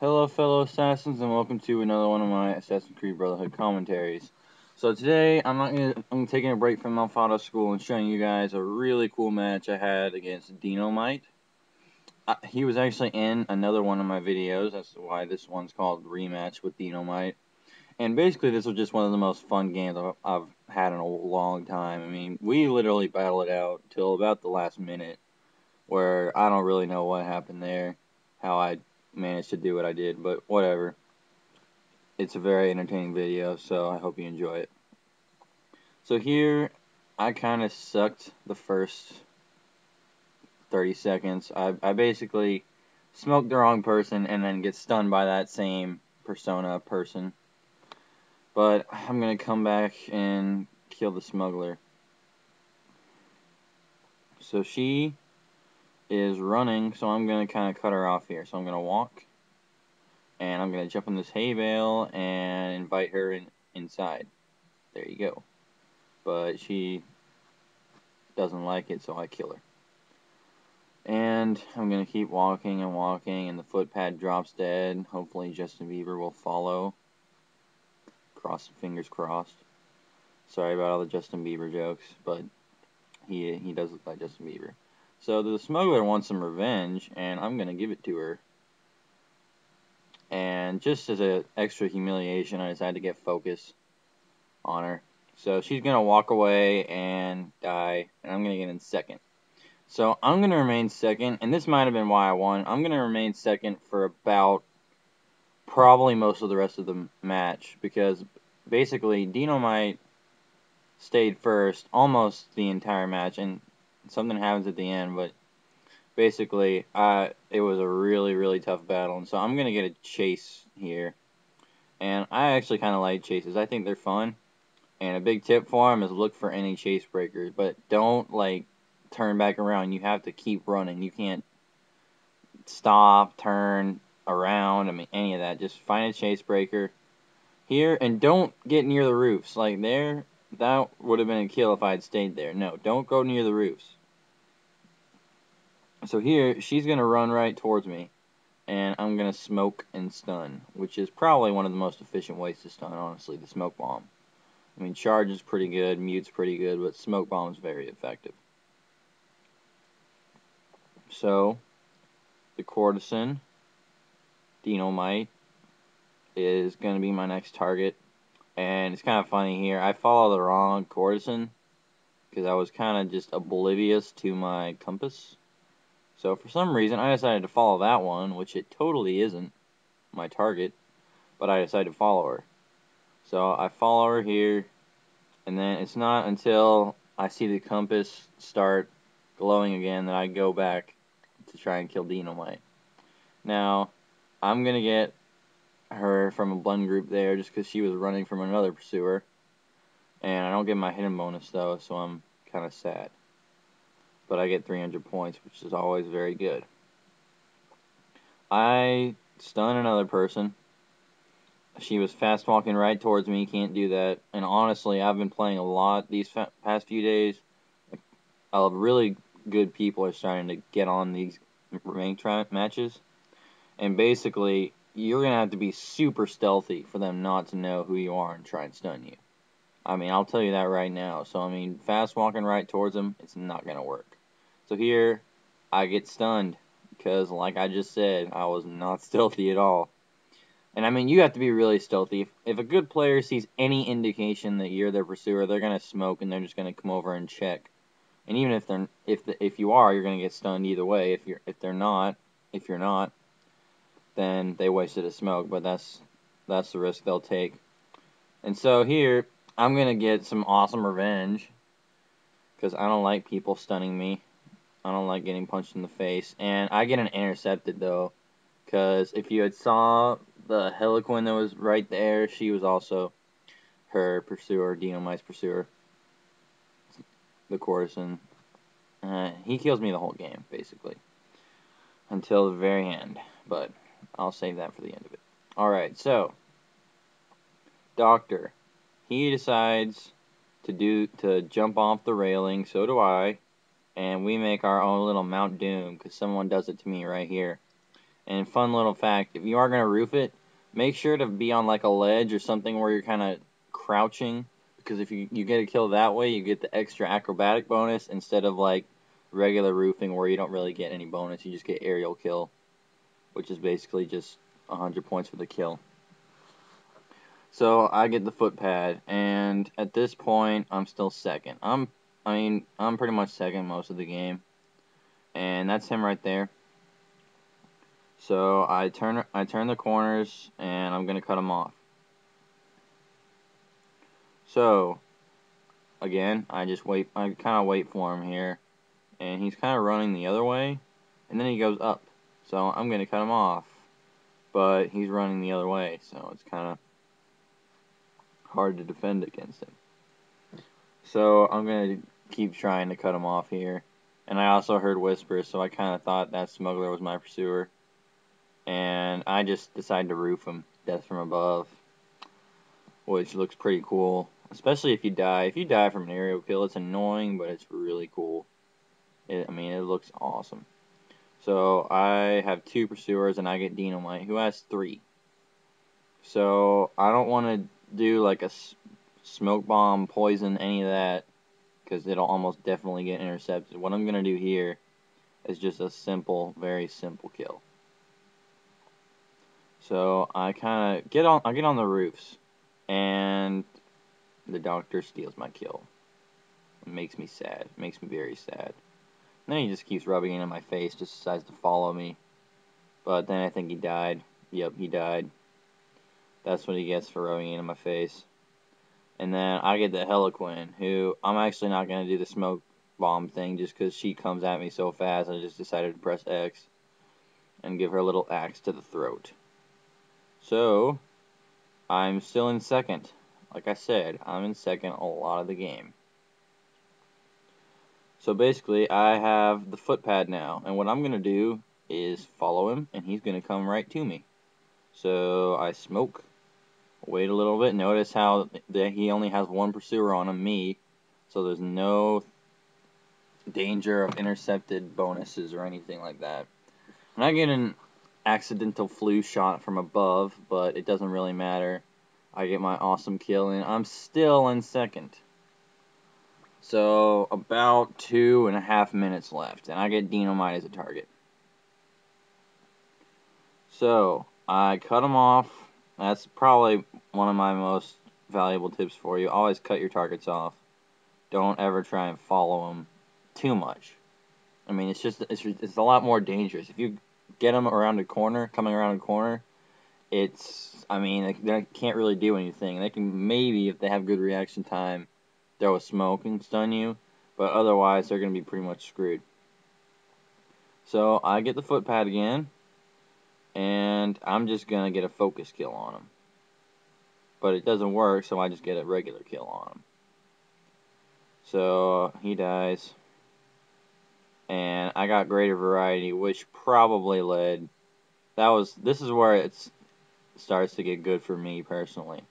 Hello fellow assassins and welcome to another one of my Assassin's Creed Brotherhood commentaries. So today I'm taking a break from Malfado School and showing you guys a really cool match I had against Deanomiite. He was actually in another one of my videos, that's why this one's called Rematch with Deanomiite. And basically this was just one of the most fun games I've had in a long time. I mean, we literally battled it out till about the last minute, where I don't really know what happened there, how I managed to do what I did, but whatever. It's a very entertaining video, so I hope you enjoy it. So here, I kind of sucked the first 30 seconds. I basically smoked the wrong person and then get stunned by that same persona person. But I'm going to come back and kill the smuggler. So she is running, so I'm going to kind of cut her off here. So I'm going to walk, and I'm going to jump in this hay bale and invite her inside. There you go. But she doesn't like it, so I kill her. And I'm going to keep walking and walking, and the footpad drops dead. Hopefully Justin Bieber will follow. Fingers crossed. Sorry about all the Justin Bieber jokes, but he does look like Justin Bieber. So the smuggler wants some revenge, and I'm going to give it to her. And just as an extra humiliation, I decided to get focus on her. So she's going to walk away and die, and I'm going to get in second. So I'm going to remain second, and this might have been why I won. I'm going to remain second for about probably most of the rest of the match, because basically Deanomiite stayed first almost the entire match, and something happens at the end, but basically it was a really tough battle, and so I'm going to get a chase here. And I actually kind of like chases. I think they're fun. And a big tip for them is look for any chase breakers, but don't like turn back around. You have to keep running. You can't stop, turn around. I mean, any of that. Just find a chase breaker here, and don't get near the roofs. Like there, that would have been a kill if I had stayed there. No, don't go near the roofs. So here, she's gonna run right towards me, and I'm gonna smoke and stun, which is probably one of the most efficient ways to stun, honestly, the smoke bomb. I mean, charge is pretty good, mute's pretty good, but smoke bomb is very effective. So, the courtesan, Deanomiite, is going to be my next target. And it's kind of funny here. I follow the wrong courtesan because I was kind of just oblivious to my compass. So, for some reason, I decided to follow that one, which it totally isn't my target, but I decided to follow her. So, I follow her here. And then it's not until I see the compass start glowing again that I go back to try and kill Deanomiite. Now, I'm going to get her from a blend group there just because she was running from another pursuer. And I don't get my hidden bonus though, so I'm kind of sad. But I get 300 points, which is always very good. I stun another person. She was fast walking right towards me, can't do that. And honestly, I've been playing a lot these past few days. Really good people are starting to get on these ranked matches. And basically, you're going to have to be super stealthy for them not to know who you are and try and stun you. I mean, I'll tell you that right now. So, I mean, fast walking right towards them, it's not going to work. So here, I get stunned. Because, like I just said, I was not stealthy at all. And I mean, you have to be really stealthy. If a good player sees any indication that you're their pursuer, they're gonna smoke and they're just gonna come over and check. And even if you are, you're gonna get stunned either way. If you're not, then they wasted a smoke. But that's the risk they'll take. And so here, I'm gonna get some awesome revenge because I don't like people stunning me. I don't like getting punched in the face, and I get an intercepted though. Because if you had saw the Heliquin that was right there, she was also her pursuer, Deanomite's pursuer, the courtesan. He kills me the whole game, basically, until the very end. But I'll save that for the end of it. Alright, so, Doctor. He decides to jump off the railing, so do I, and we make our own little Mount Doom, because someone does it to me right here. And fun little fact, if you are going to roof it, make sure to be on like a ledge or something where you're kind of crouching, because if you get a kill that way, you get the extra acrobatic bonus instead of like regular roofing where you don't really get any bonus. You just get aerial kill, which is basically just 100 points for the kill. So I get the foot pad, and at this point, I'm still second. I'm pretty much second most of the game, and that's him right there. So I turn the corners, and I'm gonna cut him off. So again, I just wait. I kind of wait for him here, and he's kind of running the other way, and then he goes up. So I'm gonna cut him off, but he's running the other way, so it's kind of hard to defend against him. So I'm going to keep trying to cut him off here. And I also heard whispers, so I kind of thought that smuggler was my pursuer. And I just decided to roof him, death from above, which looks pretty cool. Especially if you die. If you die from an aerial kill, it's annoying, but it's really cool. It looks awesome. So I have 2 pursuers, and I get Deanomiite, who has 3. So I don't want to do like a smoke bomb, poison, any of that, because it'll almost definitely get intercepted. What I'm going to do here is just a simple, very simple kill. So I kind of get on the roofs, and the doctor steals my kill. It makes me sad. It makes me very sad. And then he just keeps rubbing it in my face, just decides to follow me. But then I think he died. Yep, he died. That's what he gets for rubbing it in my face. And then I get the Heliquin, who I'm actually not going to do the smoke bomb thing just because she comes at me so fast. I just decided to press X and give her a little axe to the throat. So I'm still in second. Like I said, I'm in second a lot of the game. So basically, I have the foot pad now, and what I'm going to do is follow him, and he's going to come right to me. So I smoke, wait a little bit. Notice how he only has 1 pursuer on him, me, so there's no danger of intercepted bonuses or anything like that. And I get an accidental flu shot from above, but it doesn't really matter. I get my awesome kill, and I'm still in second. So about 2.5 minutes left, and I get Deanomiite as a target. So I cut him off. That's probably one of my most valuable tips for you. Always cut your targets off. Don't ever try and follow them too much. I mean, it's a lot more dangerous. If you get them around a corner, coming around a corner, they can't really do anything. They can maybe, if they have good reaction time, throw a smoke and stun you, but otherwise they're going to be pretty much screwed. So I get the foot pad again, and I'm just going to get a focus kill on him. But it doesn't work, so I just get a regular kill on him. So he dies. And I got greater variety, which probably led. This is where it starts to get good for me personally.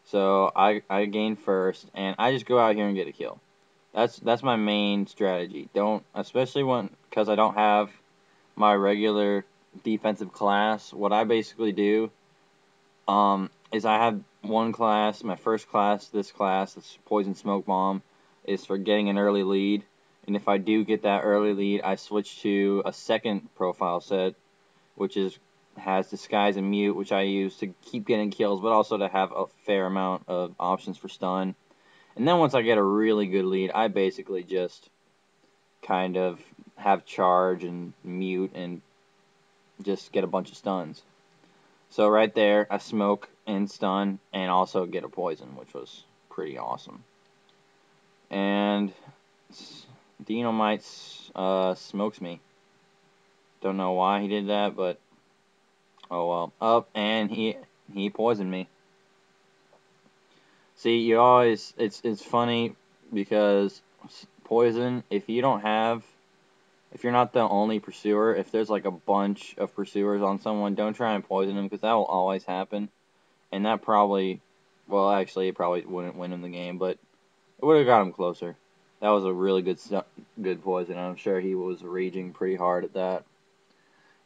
So I gain first, and I just go out here and get a kill. That's my main strategy. Especially because I don't have my regular defensive class. What I basically do, is I have one class, my first class, this Poison Smoke Bomb, is for getting an early lead. And if I do get that early lead, I switch to a second profile set, which has Disguise and Mute, which I use to keep getting kills, but also to have a fair amount of options for stun. And then once I get a really good lead, I basically just kind of have Charge and Mute and just get a bunch of stuns. So right there, I smoke and stun and also get a poison, which was pretty awesome. And Deanomiite smokes me. Don't know why he did that, but oh well. Up, and he poisoned me. See, it's funny because poison, if you're not the only pursuer, if there's like a bunch of pursuers on someone, don't try and poison them, because that will always happen. And that probably, well, actually, it probably wouldn't win him the game, but it would have got him closer. That was a really good poison. I'm sure he was raging pretty hard at that.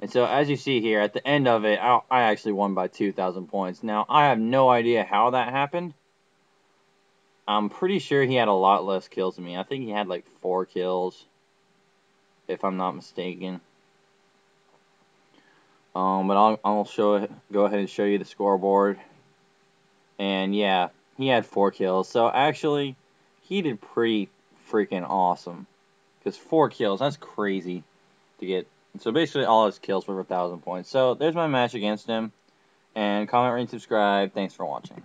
And so, as you see here, at the end of it, I actually won by 2,000 points. Now, I have no idea how that happened. I'm pretty sure he had a lot less kills than me. I think he had like 4 kills, if I'm not mistaken. But I'll go ahead and show you the scoreboard. And yeah, he had 4 kills. So actually, he did pretty freaking awesome. Because 4 kills, that's crazy to get. So basically, all his kills were for 1,000 points. So there's my match against him. And comment, rate, and subscribe. Thanks for watching.